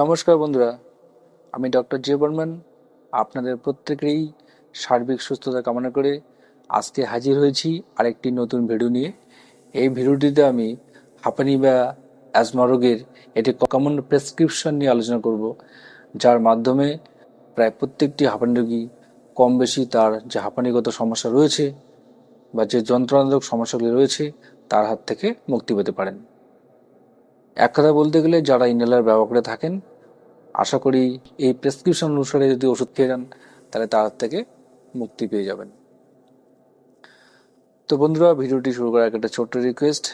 নমস্কার বন্ধুরা, আমি ডক্টর জে বর্মন আপনাদের প্রত্যেকেরই সার্বিক সুস্থতা কামনা করে আজকে হাজির হয়েছি আরেকটি নতুন ভিডিও নিয়ে। এই ভিডিওটিতে আমি হাঁপানি বা অ্যাজমা রোগের একটি কমন প্রেসক্রিপশন নিয়ে আলোচনা করব, যার মাধ্যমে প্রায় প্রত্যেকটি হাঁপানি রোগী কম বেশি তার যে হাঁপানিগত সমস্যা রয়েছে বা যে যন্ত্রণাদায়ক সমস্যাগুলি রয়েছে তার হাত থেকে মুক্তি পেতে পারেন। এক কথা বলতে গেলে যারা ইনহেলার ব্যবহার করে থাকেন, আশা করি এই প্রেসক্রিপশন অনুসারে যদি ওষুধ খেয়ে যান তাহলে তার হাত থেকে মুক্তি পেয়ে যাবেন। তো বন্ধুরা, ভিডিওটি শুরু করার একটা ছোট্ট রিকোয়েস্ট,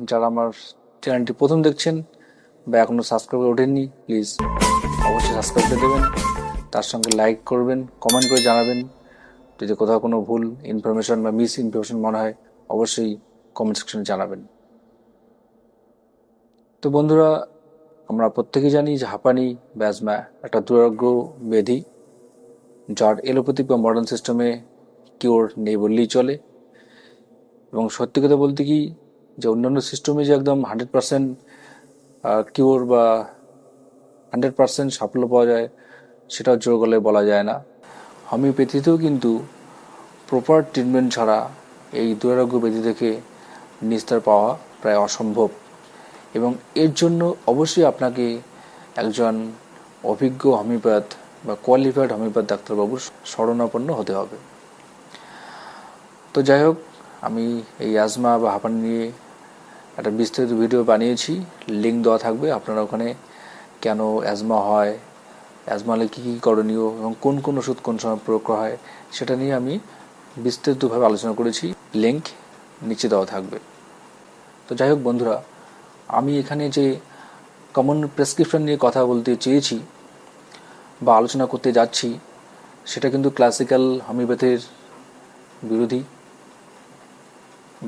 যারা আমার চ্যানেলটি প্রথম দেখছেন বা এখনও সাবস্ক্রাইব করে ওঠেননি, প্লিজ অবশ্যই সাবস্ক্রাইব করে দেবেন, তার সঙ্গে লাইক করবেন, কমেন্ট করে জানাবেন। যদি কোথাও কোনো ভুল ইনফরমেশন বা মিস ইনফরমেশন মনে হয় অবশ্যই কমেন্ট সেকশনে জানাবেন। তো বন্ধুরা, আমরা প্রত্যেকেই জানি যে হাঁপানি বা অ্যাজমা একটা দুরারোগ্য ব্যাধি, যার এলোপ্যাথিক বা মডার্ন সিস্টেমে কিওর নেই বললেই চলে। এবং সত্যি কথা বলতে কি, যে অন্যান্য সিস্টেমে যে একদম 100% কিওর বা 100% সাফল্য পাওয়া যায় সেটাও জোর গলায় বলা যায় না। হোমিওপ্যাথিতেও কিন্তু প্রপার ট্রিটমেন্ট ছাড়া এই দুরারোগ্য ব্যাধি থেকে নিস্তার পাওয়া প্রায় অসম্ভব, এবং এর জন্য অবশ্যই আপনাকে একজন অভিজ্ঞ হোমিওপ্যাথ বা কোয়ালিফাইড হোমিওপ্যাথ ডাক্তারবাবুর শরণাপন্ন হতে হবে। তো যাই হোক, আমি এই অ্যাজমা বা হাঁপানি নিয়ে একটা বিস্তারিত ভিডিও বানিয়েছি, লিঙ্ক দেওয়া থাকবে। আপনারা ওখানে কেন অ্যাজমা হয়, অ্যাজমা হলে কী কী করণীয় এবং কোন কোন ওষুধ কোন সময় প্রয়োগ করা হয় সেটা নিয়ে আমি বিস্তারিতভাবে আলোচনা করেছি, লিঙ্ক নিচে দেওয়া থাকবে। তো যাই হোক বন্ধুরা, আমি এখানে যে কমন প্রেসক্রিপশন নিয়ে কথা বলতে চেয়েছি বা আলোচনা করতে যাচ্ছি সেটা কিন্তু ক্লাসিক্যাল হোমিওপ্যাথির বিরোধী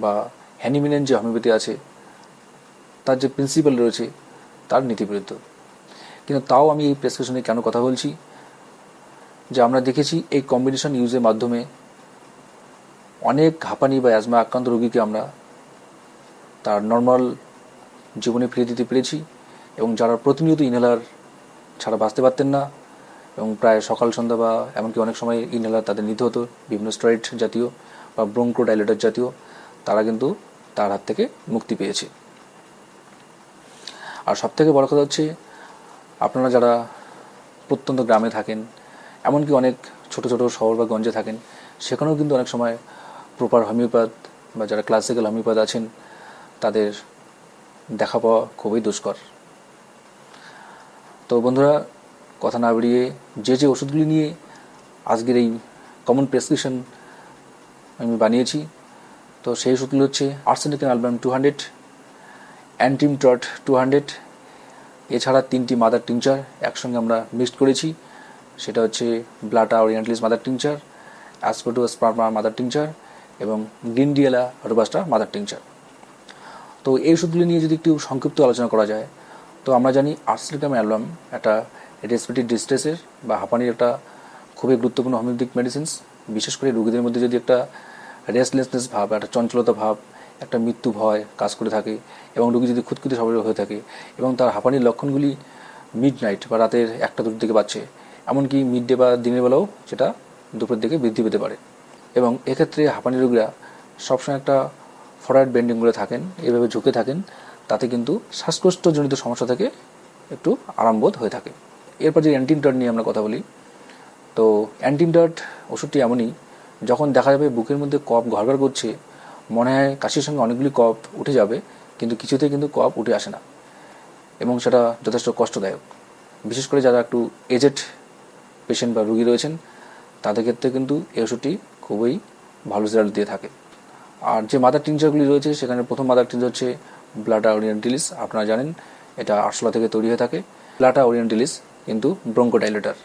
বা হ্যানিম্যান যে হোমিওপ্যাথি আছে তার যে প্রিন্সিপাল রয়েছে তার নীতিবিরুদ্ধ। কিন্তু তাও আমি এই প্রেসক্রিপশনে কেন কথা বলছি, যে আমরা দেখেছি এই কম্বিনেশন ইউজের মাধ্যমে অনেক হাঁপানি বা অ্যাজমা আক্রান্ত রোগীকে আমরা তার নর্মাল জীবনে ফিরে দিতে পেরেছি, এবং যারা প্রতিনিয়ত ইনহেলার ছাড়া বাঁচতে পারতেন না এবং প্রায় সকাল সন্ধ্যা বা এমনকি অনেক সময় ইনহেলার তাদের নিতে হতো, বিভিন্ন স্টেরয়েড জাতীয় বা ব্রঙ্কোডাইলেটর জাতীয়, তারা কিন্তু তার হাত থেকে মুক্তি পেয়েছে। আর সবথেকে বড় কথা হচ্ছে, আপনারা যারা প্রত্যন্ত গ্রামে থাকেন, এমনকি অনেক ছোট ছোট শহর বা গঞ্জে থাকেন, সেখানেও কিন্তু অনেক সময় প্রপার হোমিওপ্যাথ বা যারা ক্লাসিক্যাল হোমিওপ্যাথ আছেন তাদের দেখা পাওয়া খুবই দুষ্কর। তো বন্ধুরা, কথা না বেরিয়ে যে ওষুধগুলি নিয়ে আজকের এই কমন প্রেসক্রিপশন আমি বানিয়েছি, তো সেই ওষুধগুলি হচ্ছে আর্সেনিকাম অ্যালবাম 200, অ্যান্টিমট্রট 200, এছাড়া 3টি মাদার টিংচার একসঙ্গে আমরা মিক্সড করেছি, সেটা হচ্ছে blatta orientalis mother tincture, aspidosperma mother tincture এবং গ্রিনডিয়ালা রোবাস্টা মাদার টিংচার। তো এই ওষুধগুলি নিয়ে যদি একটু সংক্ষিপ্ত আলোচনা করা যায়, তো আমরা জানি আর্সেনিকাম অ্যালবাম একটা রেসপিরেটরি ডিস্ট্রেসের বা হাঁপানির একটা খুবই গুরুত্বপূর্ণ হোমিওপ্যাথিক মেডিসিনস। বিশেষ করে রোগীদের মধ্যে যদি একটা রেস্টলেসনেস ভাব, একটা চঞ্চলতা ভাব, একটা মৃত্যু ভয় কাজ করে থাকে, এবং রোগী যদি খুঁতখুঁতে স্বভাবের হয়ে থাকে এবং তার হাঁপানির লক্ষণগুলি মিড নাইট বা রাতের 1টা-2টোর দিকে পাচ্ছে, এমনকি মিড ডে বা দিনের বেলাও সেটা দুপুরের দিকে বৃদ্ধি পেতে পারে, এবং এক্ষেত্রে হাঁপানি রোগীরা সবসময় একটা ফরওয়ার্ড বেন্ডিং করে থাকেন, এভাবে ঝুঁকে থাকেন, তাতে কিন্তু শ্বাসকষ্টজনিত সমস্যা থেকে একটু আরামবোধ হয়ে থাকে। এরপর যে অ্যান্টিমটট নিয়ে আমরা কথা বলি, তো অ্যান্টিমটট ওষুধটি এমনই, যখন দেখা যাবে বুকের মধ্যে কফ ঘরঘর করছে, মনে হয় কাশির সঙ্গে অনেকগুলি কফ উঠে যাবে, কিন্তু কিছুতেই কিন্তু কফ উঠে আসে না, এবং সেটা যথেষ্ট কষ্টদায়ক। বিশেষ করে যারা একটু এজেড পেশেন্ট বা রোগী রয়েছেন তাদের ক্ষেত্রে কিন্তু এই ওষুধটি খুবই ভালো রেজাল্ট দিয়ে থাকে। আর যে মাদার টিংচারগুলি রয়েছে, সেখানে প্রথম মাদার টিংচার হচ্ছে ব্লাটা ওরিয়েন্টালিস। আপনারা জানেন এটা আরশোলা থেকে তৈরি হয়ে থাকে। ব্লাটা ওরিয়েন্টালিস কিন্তু ব্রঙ্কোডাইলেটর,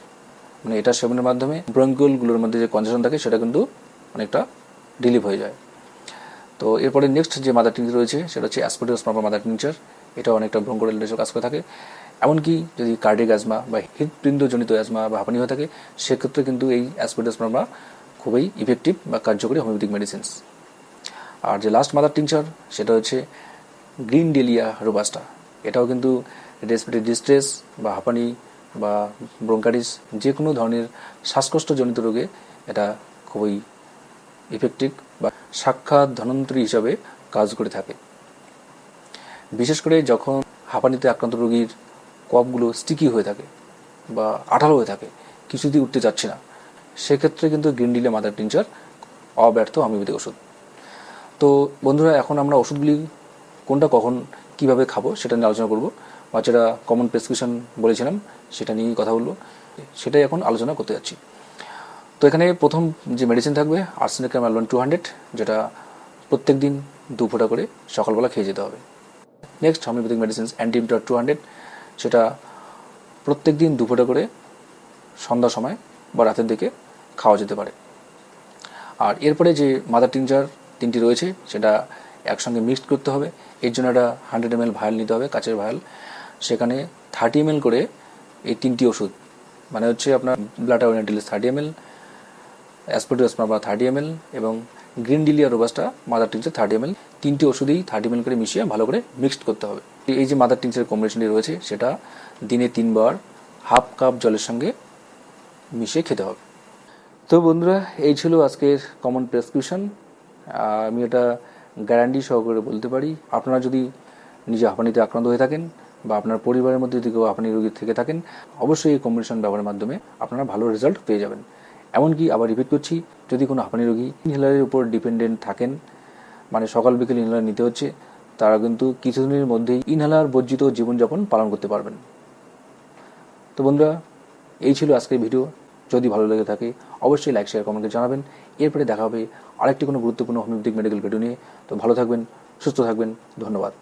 মানে এটা সেবনের মাধ্যমে ব্রঙ্কিওলগুলোর মধ্যে যে কনজেশন থাকে সেটা কিন্তু অনেকটা রিলিভ হয়ে যায়। তো এরপরে নেক্সট যে মাদার টিংচার রয়েছে সেটা হচ্ছে অ্যাসপারটোস্পার্মা মাদার টিংচার। এটা অনেকটা ব্রঙ্কোডাইলেটর কাজ করে থাকে। এমনকি যদি কার্ডিয়াক অ্যাজমা বা হৃদপিণ্ডজনিত অ্যাজমা বা হাঁপানি হয়ে থাকে, সেক্ষেত্রে কিন্তু এই অ্যাসপারটোস্পার্মা খুবই ইফেক্টিভ বা কার্যকরী হোমিওপ্যাথিক মেডিসিনস। আর যে লাস্ট মাদার টিংচার সেটা হচ্ছে গ্রিনডেলিয়া রোবাস্টা। এটাও কিন্তু রেসপিরেটরি ডিস্ট্রেস বা হাঁপানি বা ব্রঙ্কাইটিস যে কোনো ধরনের শ্বাসকষ্টজনিত রোগে এটা খুবই ইফেক্টিভ বা সাক্ষাৎ ধন্বন্তরী হিসাবে কাজ করে থাকে। বিশেষ করে যখন হাঁপানিতে আক্রান্ত রোগীর কফগুলো স্টিকি হয়ে থাকে বা আঠালো হয়ে থাকে, কিছুতেই উঠতে যাচ্ছে না, সেক্ষেত্রে কিন্তু গ্রিন ডিলে মাদার টিনচার অব্যর্থ হোমিওপ্যাথিক ওষুধ। তো বন্ধুরা, এখন আমরা ওষুধগুলি কোনটা কখন কিভাবে খাবো সেটা নিয়ে আলোচনা করব, বা যেটা কমন প্রেসক্রিপশন বলেছিলাম সেটা নিয়েই কথা বলবো, সেটাই এখন আলোচনা করতে যাচ্ছি। তো এখানে প্রথম যে মেডিসিন থাকবে আর্সেনিকাম অ্যালবাম 200, যেটা প্রত্যেক দিন 2 ফোঁটা করে সকালবেলা খেয়ে যেতে হবে। নেক্সট হোমিওপ্যাথিক মেডিসিন অ্যান্টিমিটার 200, সেটা প্রত্যেক দিন 2 ফোঁটা করে সন্ধ্যার সময় বা রাতের দিকে খাওয়া যেতে পারে। আর এরপরে যে মাদার টিনচার 3টি রয়েছে সেটা একসঙ্গে মিক্সড করতে হবে। এর জন্য একটা 100 ml ভায়াল নিতে হবে, কাচের ভায়াল। সেখানে 30 ml করে এই 3টি ওষুধ, মানে হচ্ছে আপনার ব্লাটাওনিডিলিস 30 ml, অ্যাসপারটিউসমা বা 30 ml এবং grindelia robusta mother tincture 30 ml, 3টি ওষুধেই 30 ml করে মিশিয়ে ভালো করে মিক্সড করতে হবে। এই যে মাদার টিনচারের কম্বিনেশনটি রয়েছে সেটা দিনে 3 বার হাফ কাপ জলের সঙ্গে মিশিয়ে খেতে হবে। তো বন্ধুরা, এই ছিল আজকের কমন প্রেসক্রিপশন। আমি এটা গ্যারান্টি সহকারে বলতে পারি, আপনারা যদি নিজে হাঁপানিতে আক্রান্ত হয়ে থাকেন বা আপনার পরিবারের মধ্যে যদি কেউ হাঁপানি রোগী থেকে থাকেন, অবশ্যই এই কম্বিনেশন ব্যবহারের মাধ্যমে আপনারা ভালো রেজাল্ট পেয়ে যাবেন। এমনকি আবার রিপিট করছি, যদি কোনো হাঁপানি রোগী ইনহেলারের উপর ডিপেন্ডেন্ট থাকেন, মানে সকাল বিকেল ইনহেলার নিতে হচ্ছে, তারা কিন্তু কিছুদিনের মধ্যেই ইনহেলার বর্জিত জীবনযাপন পালন করতে পারবেন। তো বন্ধুরা, এই ছিল আজকের ভিডিও। যদি ভালো লেগে থাকে অবশ্যই লাইক, শেয়ার, কমেন্টে জানাবেন। এরপরে দেখা হবে আরেকটি কোনো গুরুত্বপূর্ণ হোমিওপ্যাথিক মেডিকেল ভিডিও নিয়ে। তো ভালো থাকবেন, সুস্থ থাকবেন, ধন্যবাদ।